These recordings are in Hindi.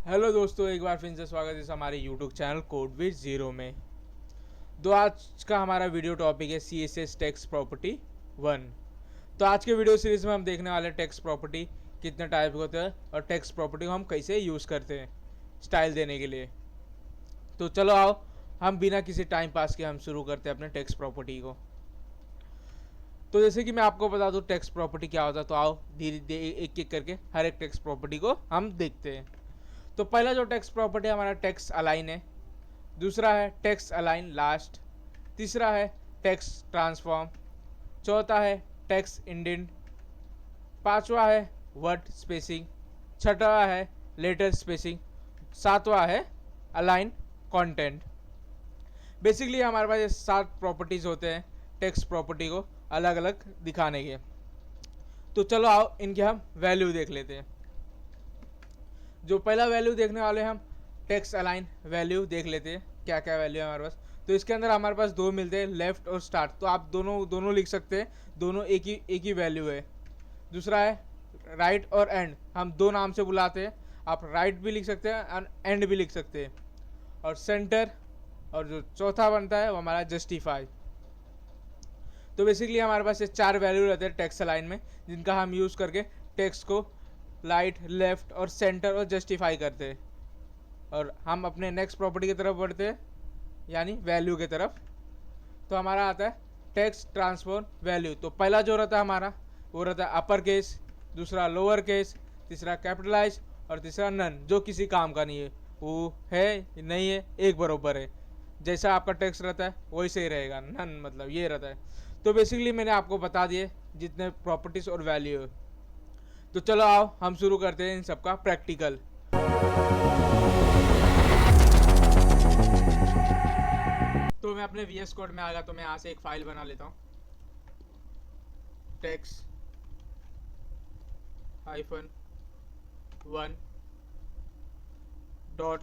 हेलो दोस्तों, एक बार फिर से स्वागत है हमारे YouTube channel code with zero में। तो आज का हमारा वीडियो टॉपिक है C S S text property 1। तो आज के वीडियो सीरीज में हम देखने वाले टेक्स्ट प्रॉपर्टी कितने टाइप के होते हैं और टेक्स्ट प्रॉपर्टी को हम कैसे यूज़ करते हैं स्टाइल देने के लिए। तो चलो आओ हम बिना किसी टाइम पास के हम शुरू करते हैं अपने टेक्स्ट प्रॉपर्टी को। तो जैसे कि मैं आपको बता दूं टेक्स्ट प्रॉपर्टी क्या होता है, तो आओ धीरे धीरे एक एक करके हर एक टेक्स्ट प्रॉपर्टी को हम देखते हैं। तो पहला जो टेक्स्ट प्रॉपर्टी हमारा टेक्स्ट अलाइन है, दूसरा है टेक्स्ट अलाइन लास्ट, तीसरा है टेक्स्ट ट्रांसफॉर्म, चौथा है टेक्स्ट इंडेंट, पांचवा है वर्ड स्पेसिंग, छठवा है लेटर स्पेसिंग, सातवां है अलाइन कंटेंट। बेसिकली हमारे पास ये 7 प्रॉपर्टीज होते हैं टेक्स्ट प्रॉपर्टी को अलग अलग दिखाने के। तो चलो आओ इनके हम वैल्यू देख लेते हैं। जो पहला वैल्यू देखने वाले हम टेक्स्ट अलाइन वैल्यू देख लेते हैं, क्या क्या वैल्यू है हमारे पास। तो इसके अंदर हमारे पास दो मिलते हैं, लेफ्ट और स्टार्ट। तो आप दोनों लिख सकते हैं, दोनों एक ही वैल्यू है। दूसरा है राइट और एंड, हम दो नाम से बुलाते हैं, आप राइट भी लिख सकते हैं और एंड भी लिख सकते हैं। और सेंटर, और जो चौथा बनता है वो हमारा जस्टिफाई। तो बेसिकली हमारे पास ये 4 वैल्यू रहते हैं टेक्स्ट अलाइन में, जिनका हम यूज़ करके टेक्स्ट को राइट, लेफ्ट और सेंटर और जस्टिफाई करते हैं। और हम अपने नेक्स्ट प्रॉपर्टी की तरफ बढ़ते हैं, यानी वैल्यू की तरफ। तो हमारा आता है टेक्स्ट ट्रांसफॉर्म वैल्यू। तो पहला जो रहता है हमारा वो रहता है अपर केस, दूसरा लोअर केस, तीसरा कैपिटलाइज और तीसरा नन, जो किसी काम का नहीं है। वो है नहीं है, एक बराबर है। जैसा आपका टेक्स्ट रहता है वैसे ही रहेगा, नन मतलब ये रहता है। तो बेसिकली मैंने आपको बता दिए जितने प्रॉपर्टीज और वैल्यू है। तो चलो आओ हम शुरू करते हैं इन सबका प्रैक्टिकल। तो मैं अपने VS कोड में आ गया, तो मैं यहाँ से एक फाइल बना लेता हूँ, टेक्स्ट -1 डॉट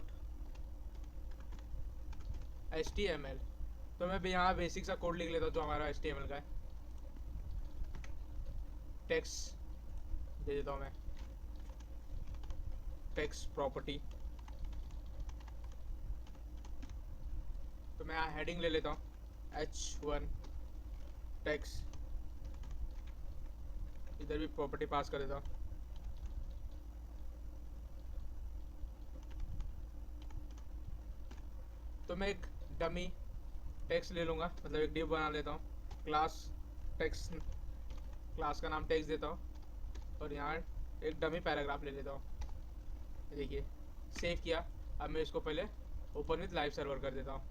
HTML। तो मैं यहाँ बेसिक सा कोड लिख लेता हूँ जो हमारा HTML का है। टेक्स्ट दे देता हूँ मैं, टेक्स्ट प्रॉपर्टी। तो मैं यहाँ हेडिंग ले लेता हूँ H1 टेक्स्ट, इधर भी प्रॉपर्टी पास कर देता हूँ। तो मैं एक डमी टेक्स्ट ले लूँगा, मतलब एक डिव बना लेता हूँ, क्लास टेक्स्ट, क्लास का नाम टेक्स्ट देता हूँ और यहाँ एक डमी पैराग्राफ ले लेता हूँ। देखिए सेव किया। अब मैं इसको पहले ओपन विथ लाइव सर्वर कर देता हूँ।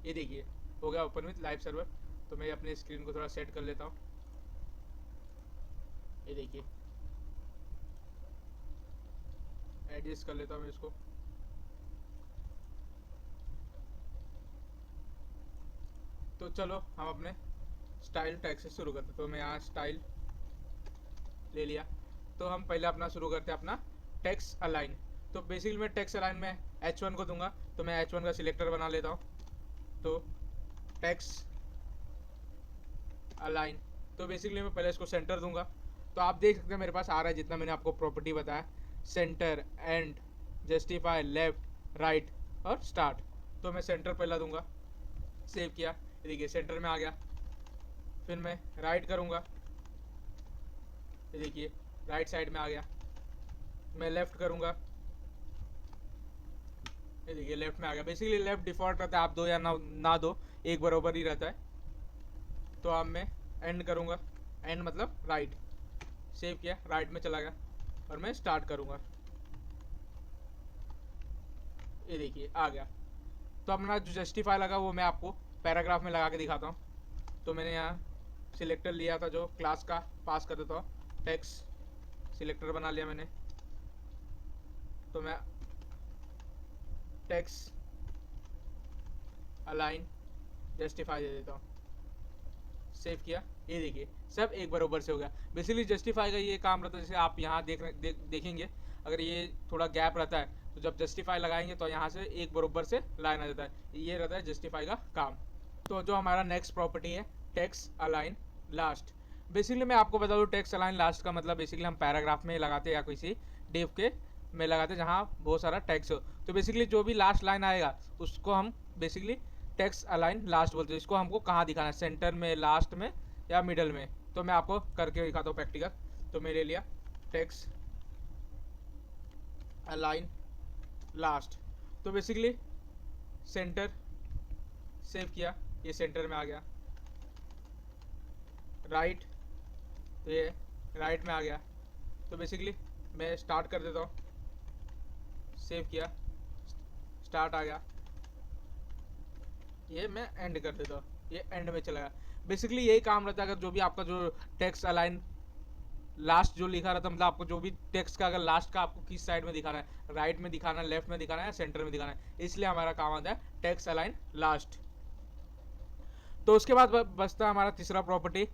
ये देखिए हो गया ओपन विथ लाइव सर्वर। तो मैं अपने स्क्रीन को थोड़ा सेट कर लेता हूँ। ये देखिए एडजस्ट कर लेता हूँ मैं इसको। तो चलो हम अपने स्टाइल टैग से शुरू करते हैं। तो मैं यहाँ स्टाइल ले लिया। तो हम पहले अपना शुरू करते हैं अपना टेक्स्ट अलाइन। तो बेसिकली मैं टेक्स्ट अलाइन में H1 को दूंगा, तो मैं H1 का सिलेक्टर बना लेता हूँ। तो टेक्स्ट अलाइन, तो बेसिकली मैं पहले इसको सेंटर दूंगा। तो आप देख सकते हैं मेरे पास आ रहा है जितना मैंने आपको प्रॉपर्टी बताया, centre, and, justify, left, right और स्टार्ट। तो मैं सेंटर पहला दूंगा, सेव किया, देखिए सेंटर में आ गया। फिर मैं राइट करूंगा, देखिए राइट साइड में आ गया। मैं लेफ्ट करूंगा, ये देखिए लेफ्ट में आ गया। बेसिकली लेफ्ट डिफॉल्ट रहता है, आप दो या ना दो, एक बराबर ही रहता है। तो अब मैं एंड करूंगा, एंड मतलब राइट, सेव किया, राइट में चला गया और मैं स्टार्ट करूंगा, ये देखिए आ गया। तो अपना जो जस्टिफाई लगा वो मैं आपको पैराग्राफ में लगा के दिखाता हूँ। तो मैंने यहाँ सिलेक्टर लिया था जो क्लास का, पास कर देता हूँ, टेक्स्ट सिलेक्टर बना लिया मैंने। तो मैं टेक्स्ट अलाइन जस्टिफाई दे देता हूँ, सेव किया, ये देखिए सब एक बराबर से हो गया। बेसिकली जस्टिफाई का ये काम रहता है, जैसे आप यहाँ देखेंगे अगर ये थोड़ा गैप रहता है तो जब जस्टिफाई लगाएंगे तो यहाँ से एक बराबर से लाइन आ जाता है। ये रहता है जस्टिफाई का काम। तो जो हमारा नेक्स्ट प्रॉपर्टी है टेक्स्ट अलाइन लास्ट। बेसिकली मैं आपको बता दूँ टेक्स्ट अलाइन लास्ट का मतलब बेसिकली हम पैराग्राफ में लगाते हैं या किसी डिव के में लगाते हैं जहाँ बहुत सारा टेक्स्ट हो। तो बेसिकली जो भी लास्ट लाइन आएगा उसको हम बेसिकली टेक्स्ट अलाइन लास्ट बोलते हैं। इसको हमको कहाँ दिखाना है, सेंटर में, लास्ट में या मिडल में। तो मैं आपको करके दिखाता हूँ प्रैक्टिकल। तो मेरे लिया टेक्स्ट अलाइन लास्ट, तो बेसिकली सेंटर सेव किया, ये सेंटर में आ गया। राइट, तो ये राइट में आ गया। तो बेसिकली मैं स्टार्ट कर देता हूँ, सेव किया, स्टार्ट आ गया। ये मैं एंड कर देता हूँ, ये एंड में चला गया। बेसिकली यही काम रहता है अगर जो भी आपका जो टेक्स्ट अलाइन लास्ट जो लिखा रहता है, मतलब आपको जो भी टेक्स्ट का अगर लास्ट का आपको किस साइड में दिखाना है, राइट में दिखाना है, लेफ्ट में दिखाना है या सेंटर में दिखाना है, इसलिए हमारा काम आता है टेक्स्ट अलाइन लास्ट। तो उसके बाद बचता है हमारा तीसरा प्रॉपर्टी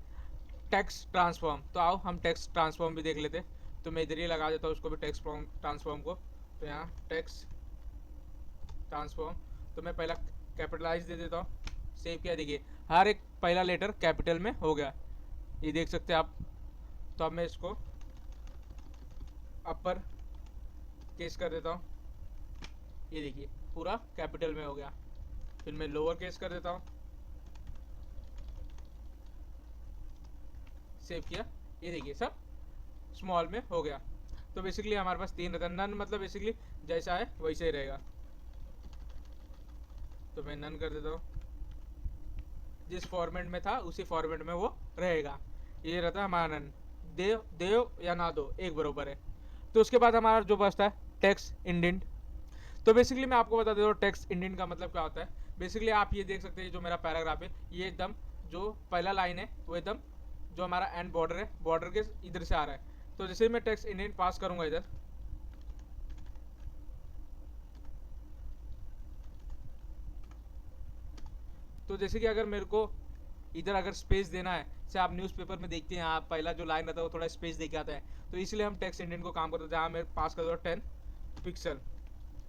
टेक्स्ट ट्रांसफॉर्म। तो आओ हम टेक्स्ट ट्रांसफॉर्म भी देख लेते। तो मैं इधर ही लगा देता हूँ उसको भी, टेक्स्ट ट्रांसफॉर्म को। तो यहाँ टेक्स्ट ट्रांसफॉर्म, तो मैं पहला कैपिटलाइज दे देता हूँ, सेव किया। देखिए हर एक पहला लेटर कैपिटल में हो गया, ये देख सकते हैं आप। तो अब मैं इसको अपर केस कर देता हूँ, ये देखिए पूरा कैपिटल में हो गया। फिर मैं लोअर केस कर देता हूँ, सेव किया, ये देखिए सब स्मॉल में हो गया। तो बेसिकली हमारे पास तीन रहता है। नन मतलब बेसिकली जैसा है वैसे ही रहेगा। तो मैं नन कर देता हूँ, जिस फॉर्मेट में था उसी फॉर्मेट में वो रहेगा। ये रहता है हमारा नन। देव देव या ना दो एक बरोबर है। तो उसके बाद हमारा जो बचता है टेक्स्ट इंडेंट। तो बेसिकली मैं आपको बता देता हूँ टेक्स्ट इंडेंट का मतलब क्या होता है। बेसिकली आप ये देख सकते हैं जो मेरा पैराग्राफ है, ये एकदम जो पहला लाइन है वो एकदम जो हमारा एंड बॉर्डर है, बॉर्डर के इधर से आ रहा है। तो जैसे मैं टेक्स्ट इंडेंट पास करूंगा इधर, तो जैसे कि अगर मेरे को इधर अगर स्पेस देना है, जैसे आप न्यूज़पेपर में देखते हैं आप पहला जो लाइन रहता है वो थोड़ा स्पेस दे के आता है, तो इसलिए हम टेक्स्ट इंडेंट को काम करते हैं। जहाँ मैं पास कर दूँगा 10 पिक्सल,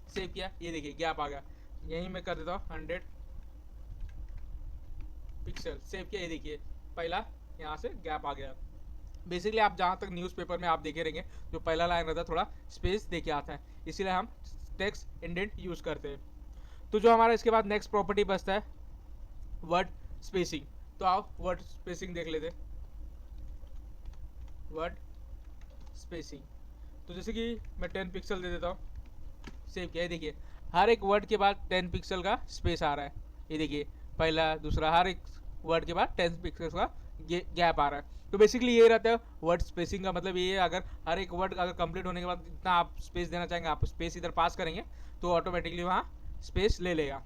सेव किया, ये देखिए गैप आ गया। यहीं मैं कर देता हूँ 100 पिक्सल, सेव किया, ये देखिए पहला यहाँ से गैप आ गया। बेसिकली आप जहाँ तक न्यूज़पेपर में आप देखे रहेंगे जो पहला लाइन रहता है थोड़ा स्पेस दे के आता है, इसीलिए हम टेक्स्ट इंडेंट यूज़ करते हैं। तो जो हमारा इसके बाद नेक्स्ट प्रॉपर्टी बचता है वर्ड स्पेसिंग। तो आओ वर्ड स्पेसिंग देख लेते। वर्ड स्पेसिंग, तो जैसे कि मैं 10 पिक्सल दे देता हूँ, सेव किया, देखिए हर एक वर्ड के बाद 10 पिक्सल का स्पेस आ रहा है। ये देखिए पहला दूसरा हर एक वर्ड के बाद 10 पिक्सल का गैप आ रहा है। तो बेसिकली ये रहता है वर्ड स्पेसिंग का मतलब ये है, अगर हर एक वर्ड अगर कंप्लीट होने के बाद जितना आप स्पेस देना चाहेंगे, आप स्पेस इधर पास करेंगे तो ऑटोमेटिकली वहाँ स्पेस ले लेगा।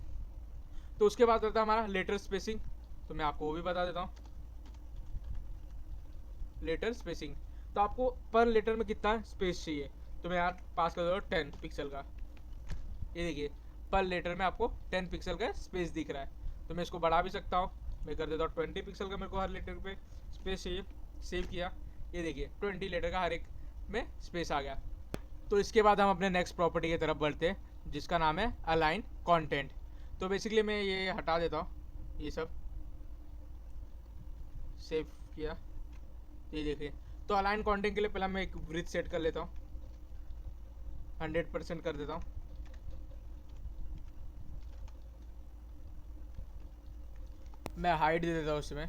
तो उसके बाद रहता है हमारा लेटर स्पेसिंग। तो मैं आपको वो भी बता देता हूँ लेटर स्पेसिंग। तो आपको पर लेटर में कितना स्पेस चाहिए, तो मैं यहाँ पास कर दूँगा 10 पिक्सल का। ये देखिए पर लेटर में आपको 10 पिक्सल का स्पेस दिख रहा है। तो मैं इसको बढ़ा भी सकता हूँ, मैं कर देता हूँ 20 पिक्सल का, मेरे को हर लेटर पे स्पेस चाहिए, सेव किया, ये देखिए 20 लेटर का हर एक में स्पेस आ गया। तो इसके बाद हम अपने नेक्स्ट प्रॉपर्टी की तरफ बढ़ते हैं जिसका नाम है अलाइन कंटेंट। तो बेसिकली मैं ये हटा देता हूँ, ये सब सेव किया, ये देखिए। तो अलाइन कंटेंट के लिए पहले मैं एक ब्रीथ सेट कर लेता हूँ, 100% कर देता हूँ। मैं हाइट दे देता हूँ उसमें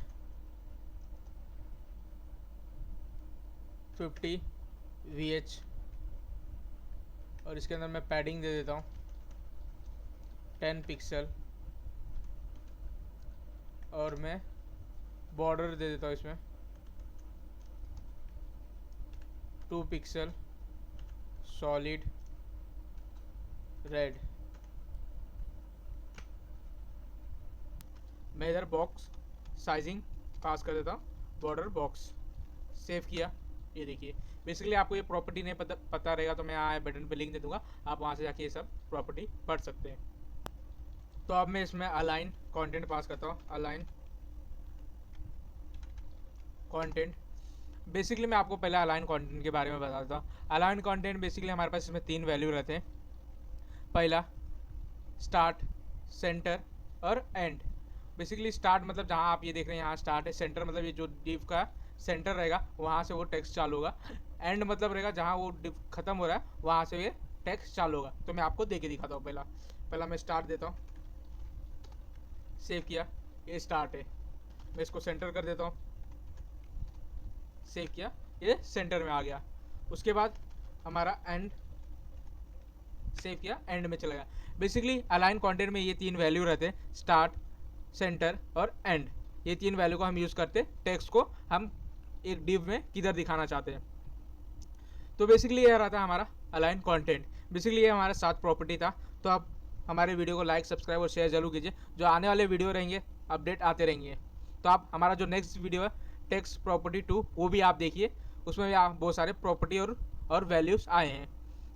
50 VH, और इसके अंदर मैं पैडिंग दे देता हूँ 10 पिक्सल, और मैं बॉर्डर दे देता हूँ इसमें 2 पिक्सल सॉलिड रेड। मैं इधर बॉक्स साइजिंग पास कर देता हूँ, बॉर्डर बॉक्स, सेव किया, ये देखिए। बेसिकली आपको ये प्रॉपर्टी नहीं पता रहेगा तो मैं यहाँ बटन पे लिंक दे दूंगा, आप वहाँ से जाके ये सब प्रॉपर्टी पढ़ सकते हैं। तो अब मैं इसमें अलाइन कंटेंट पास करता हूँ, अलाइन कंटेंट। बेसिकली मैं आपको पहले अलाइन कंटेंट के बारे में बता देता हूँ। अलाइन कंटेंट बेसिकली हमारे पास इसमें 3 वैल्यू रहते हैं। पहला स्टार्ट, सेंटर और एंड। बेसिकली स्टार्ट मतलब जहाँ आप ये देख रहे हैं यहाँ स्टार्ट है, सेंटर मतलब ये जो डिव का सेंटर रहेगा वहाँ से वो टेक्स्ट चालू होगा, एंड मतलब रहेगा जहाँ वो खत्म हो रहा है वहाँ से ये टेक्स्ट चालू होगा। तो मैं आपको दे के दिखाता हूँ। पहला मैं स्टार्ट देता हूँ, सेव किया, ये स्टार्ट है। मैं इसको सेंटर कर देता हूँ, सेव किया, ये सेंटर में आ गया। उसके बाद हमारा एंड, सेव किया, एंड में चला गया। बेसिकली अलाइन कंटेंट में ये 3 वैल्यू रहते हैं, स्टार्ट, सेंटर और एंड। ये 3 वैल्यू को हम यूज़ करते हैं, टेक्स्ट को हम एक डिव में किधर दिखाना चाहते हैं। तो बेसिकली ये रहता है हमारा अलाइन कंटेंट। बेसिकली ये हमारा 7 प्रॉपर्टी था। तो आप हमारे वीडियो को लाइक, सब्सक्राइब और शेयर जरूर कीजिए। जो आने वाले वीडियो रहेंगे अपडेट आते रहेंगे। तो आप हमारा जो नेक्स्ट वीडियो है टेक्स्ट प्रॉपर्टी 2 वो भी आप देखिए, उसमें भी आप बहुत सारे प्रॉपर्टी और वैल्यूज़ आए हैं।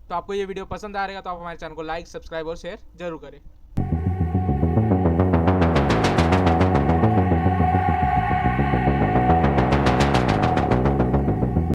तो आपको ये वीडियो पसंद आ रहेगा तो आप हमारे चैनल को लाइक, सब्सक्राइब और शेयर जरूर करें।